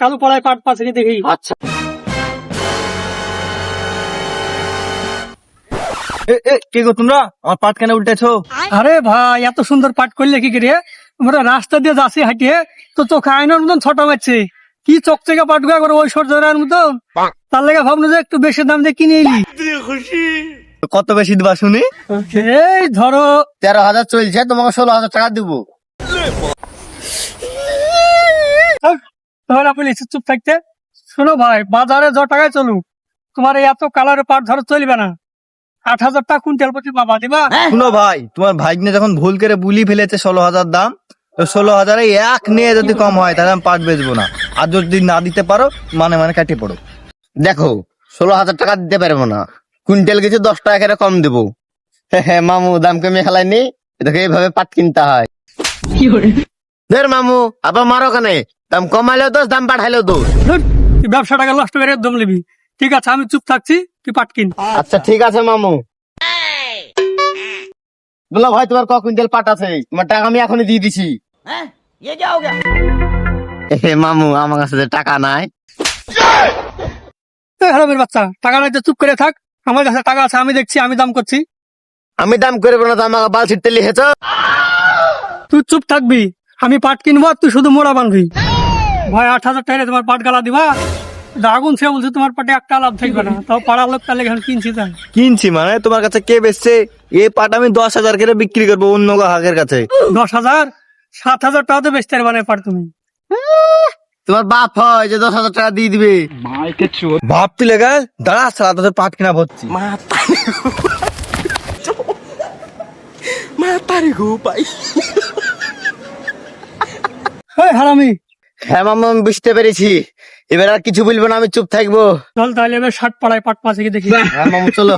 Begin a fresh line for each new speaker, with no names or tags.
কালু পাড়ায় পাট পাশে দেখি।
আচ্ছা কে গো তোমরা আমার পাট কেন উল্টেছো?
আরে ভাই এত সুন্দর পাট করলে কি করে? আমরা রাস্তা দিয়ে যাচ্ছি হাঁটিয়ে তো চোখে আয়নার মতন ছোট মারছে, কি চকচকে পাট গুলা করে ওই সর্দার মতন। তার লেগে ভাবলো যে একটু বেশি দাম দিয়ে কিনে এলি।
কত বেশি দিবা শুনি?
এই ধরো
13,000 চলছে, তোমাকে 16,000 টাকা দিব।
তাহলে আপনি চুপ থাকতে। শোনো ভাই, বাজারে য টাকায় চলুক, তোমার এই এত কালারের পাট ধরো চলবে না। 8,000 টাকা কুইন্টাল প্রতি পাবা, দিবা?
শুনো ভাই, তোমার ভাগ্নে যখন ভুল করে বুলি ফেলেছে 16,000 দাম, তো 16,000 এক নিয়ে যদি কম হয় তাহলে আমি পাট বেচবো না। আর যদি না দিতে পারো মানে কাটে পড়ো।
দেখো 16,000 টাকা দিতে পারবো না, কুইন্টাল কিছু 10 টাকা করে কম দেবো। হ্যাঁ মামু, দাম কমিয়ে খেলাই নেই, এটাকে এইভাবে পাট কিনতে হয়। ধর মামু, আবার মারো কানে, দাম কমাইলেও দোষ, দাম বাড়াইলেও দোষ।
ধুর, তুই ব্যবসাটাকে নষ্ট করে একদম নিবি। ঠিক আছে, আমি চুপ থাকছি, তুই পাট কিন।
আচ্ছা ঠিক আছে মামু। বলো ভাই, তোমার ক কুইন্টাল পাট আছে? তোমার টাকা আমি এখনই দিয়ে দিছি। মামু, আমার কাছে যে টাকা নাই।
এই হারামের বাচ্চা, টাকা নাই তো চুপ করে থাক। আমার কাছে টাকা আছে, আমি দেখছি, আমি দাম করছি।
আমি দাম করবো না তো আমাকে বাল ছিটতে লিখেছ।
তুই চুপ থাকবি, আমি পাট কিনবো আর তুই শুধু মোড়া বানবি। ভাই 8,000 টাকা তোমার পাট গালা দিবা? আগুন সে বলছে তোমার পাটে একটা লাভ থাকবে না, তাও পাড়ার লোক তাহলে এখানে কিনছি তাই।
কিনছি মানে তোমার কাছে কে বেচছে? এই পাট আমি 10,000 করে বিক্রি করবো অন্য গ্রাহকের কাছে।
10,000? 7,000 টাকা তো বেচতে পারবে না পাট তুমি।
তোমার বাপ হয় যে 10,000 টাকা দিয়ে দিবে?
ভাবতি লেগে দাঁড়া, সারা তোদের পাট কিনা ভর্তি।
এই হারামি,
হ্যাঁ মামু, আমি বুঝতে পেরেছি, এবার আর কিছু বলবো না, আমি চুপ থাকবো।
চল তাহলে এবার 60 পাড়ায় পাট পাশে দেখি।
হ্যাঁ মামু চলো।